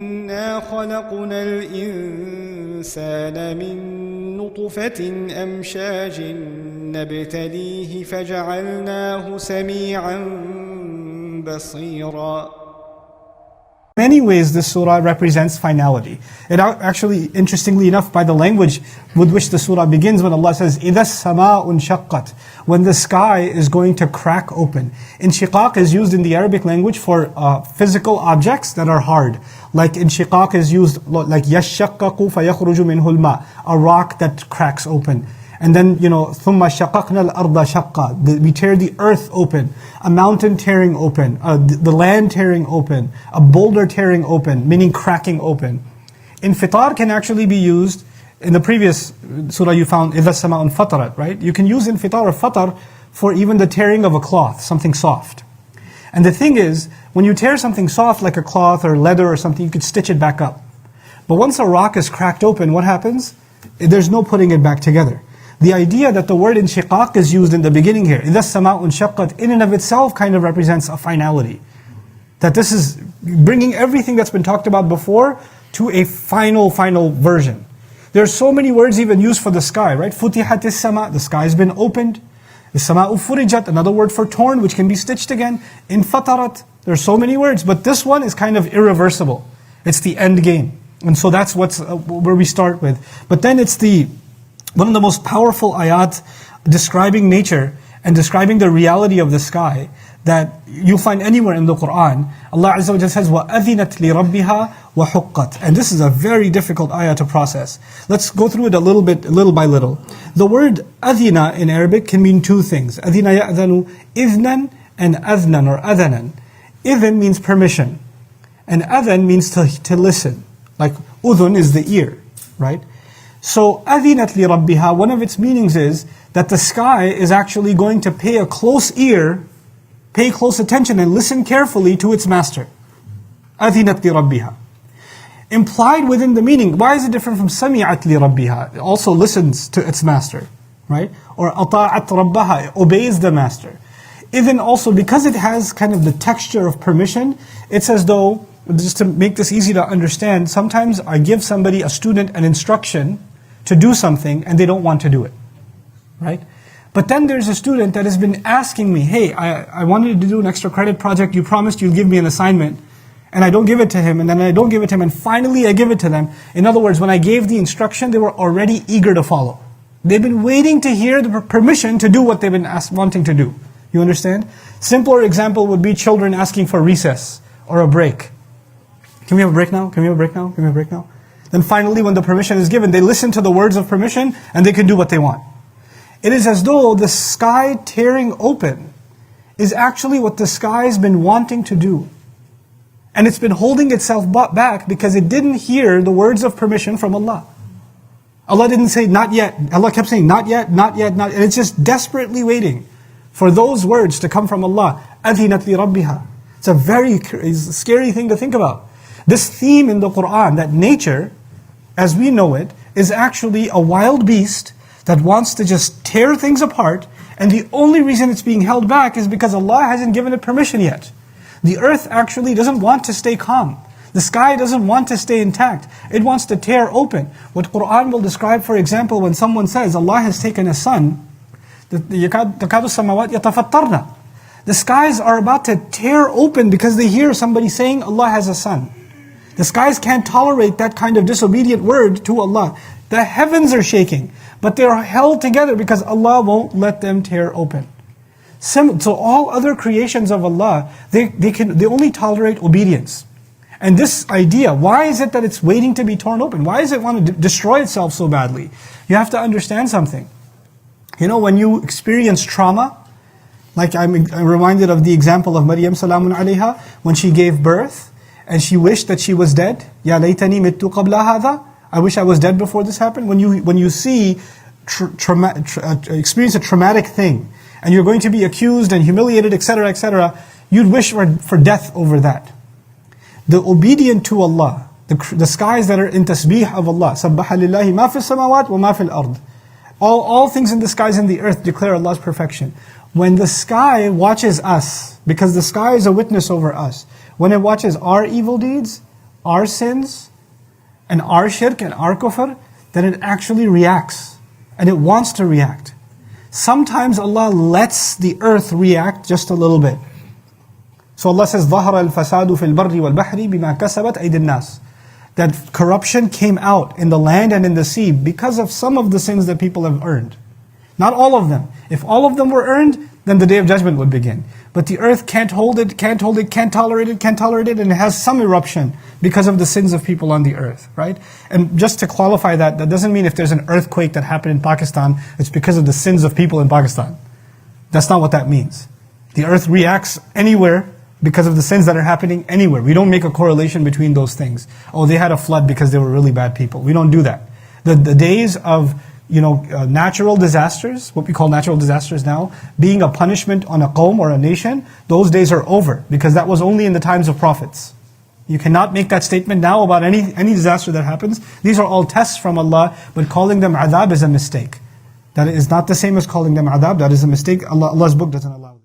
إِنَّا خَلَقْنَا الْإِنسَانَ مِن نُّطْفَةٍ أَمْشَاجٍ نَبْتَلِيهِ فَجَعَلْنَاهُ سَمِيعًا بَصِيرًا. In many ways, this surah represents finality. It actually, interestingly enough, by the language with which the surah begins, when Allah says, إِذَا السَّمَاءُ انشَقَّتْ, when the sky is going to crack open. Inshiqaq is used in the Arabic language for physical objects that are hard. Like inshiqaq is used, like يَشَّقَّقُ فَيَخْرُجُ مِنْهُ الْمَاء, a rock that cracks open. And then, ثُمَّ شَقَقْنَا الْأَرْضَ شَقًّا, we tear the earth open, a mountain tearing open, the land tearing open, a boulder tearing open, meaning cracking open. Infitar can actually be used, in the previous surah you found, إِذَا السَّمَاءُ انْفَطَرَتْ, right? You can use infitar or fatar for even the tearing of a cloth, something soft. And the thing is, when you tear something soft like a cloth or leather or something, you could stitch it back up. But once a rock is cracked open, what happens? There's no putting it back together. The idea that the word inshiqaq is used in the beginning here, إِذَا السَّمَاءُ انشَقَّتْ, in and of itself kind of represents a finality. That this is bringing everything that's been talked about before to a final version. There are so many words even used for the sky, right? فُتِحَتِ السَّمَاء, the sky has been opened. السَّمَاءُ فُرِجَتْ, another word for torn, which can be stitched again. انْفَطَرَتْ, there are so many words, but this one is kind of irreversible. It's the end game. And so that's where we start with. But then it's one of the most powerful ayat describing nature and describing the reality of the sky that you'll find anywhere in the Qur'an. Allah Azza wa Jalla says, وَأَذِنَتْ لِرَبِّهَا وَحُقَّتْ. And this is a very difficult ayah to process. Let's go through it little by little. The word adhina in Arabic can mean two things. Adhina ya'adhanu idhnan and adhnan or adhanan. Idhan means permission. And adhan means to listen. Like udhun is the ear, right? So, أَذِنَتْ لِرَبِّهَا, one of its meanings is that the sky is actually going to pay close attention and listen carefully to its master. أَذِنَتْ لِرَبِّهَا. Implied within the meaning, why is it different from سَمِعَتْ لِرَبِّهَا? It also listens to its master, right? Or أَطَاعَتْ رَبَّهَا, it obeys the master. Even also, because it has kind of the texture of permission, it's as though, just to make this easy to understand, sometimes I give a student an instruction to do something and they don't want to do it, right? But then there's a student that has been asking me, hey, I wanted to do an extra credit project, you promised you'll give me an assignment, and I don't give it to him, and then I don't give it to him, and finally I give it to them. In other words, when I gave the instruction, they were already eager to follow. They've been waiting to hear the permission to do what they've been wanting to do. You understand? Simpler example would be children asking for recess or a break. Can we have a break now? Can we have a break now? Can we have a break now? Then finally, when the permission is given, they listen to the words of permission and they can do what they want. It is as though the sky tearing open is actually what the sky has been wanting to do. And it's been holding itself back because it didn't hear the words of permission from Allah. Allah didn't say, not yet. Allah kept saying, not yet, not yet, not yet. And it's just desperately waiting for those words to come from Allah. أَذِنَتْ لِرَبِّهَا. It's a very scary thing to think about. This theme in the Qur'an, that nature, as we know it, is actually a wild beast that wants to just tear things apart, and the only reason it's being held back is because Allah hasn't given it permission yet. The earth actually doesn't want to stay calm. The sky doesn't want to stay intact. It wants to tear open. What Qur'an will describe, for example, when someone says Allah has taken a son, تَكَادُ السَّمَاوَاتِ يَتَفَطَّرْنَ. The skies are about to tear open because they hear somebody saying Allah has a son. The skies can't tolerate that kind of disobedient word to Allah. The heavens are shaking, but they are held together because Allah won't let them tear open. So all other creations of Allah, they only tolerate obedience. And this idea, why is it that it's waiting to be torn open? Why does it want to destroy itself so badly? You have to understand something. When you experience trauma, like I'm reminded of the example of Maryam salamun alayha, when she gave birth, and she wished that she was dead. Ya laytani mittu qabla hadha. I wish I was dead before this happened. When you experience a traumatic thing, and you're going to be accused and humiliated, etc., you'd wish for death over that. The obedient to Allah, the skies that are in tasbih of Allah, سَبَّحَ لِلَّهِ مَا فِي السَّمَاوَاتِ وَمَا فِي الْأَرْضِ. All things in the skies and the earth declare Allah's perfection. When the sky watches us, because the sky is a witness over us, when it watches our evil deeds, our sins and our shirk and our kufr, then it actually reacts. And it wants to react. Sometimes Allah lets the earth react just a little bit. So Allah says, ظَهَرَ الْفَسَادُ فِي الْبَرِّ وَالْبَحْرِ بِمَا كَسَبَتْ أَيْدِ النَّاسِ. That corruption came out in the land and in the sea because of some of the sins that people have earned. Not all of them. If all of them were earned, then the day of judgment would begin. But the earth can't hold it, can't tolerate it, and it has some eruption because of the sins of people on the earth, right? And just to qualify that, that doesn't mean if there's an earthquake that happened in Pakistan, it's because of the sins of people in Pakistan. That's not what that means. The earth reacts anywhere because of the sins that are happening anywhere. We don't make a correlation between those things. Oh, they had a flood because they were really bad people. We don't do that. The days of natural disasters, what we call natural disasters now, being a punishment on a qawm or a nation, those days are over, because that was only in the times of prophets. You cannot make that statement now about any disaster that happens. These are all tests from Allah, but calling them adhab is a mistake. That is not the same as calling them adhab, that is a mistake. Allah's book doesn't allow that.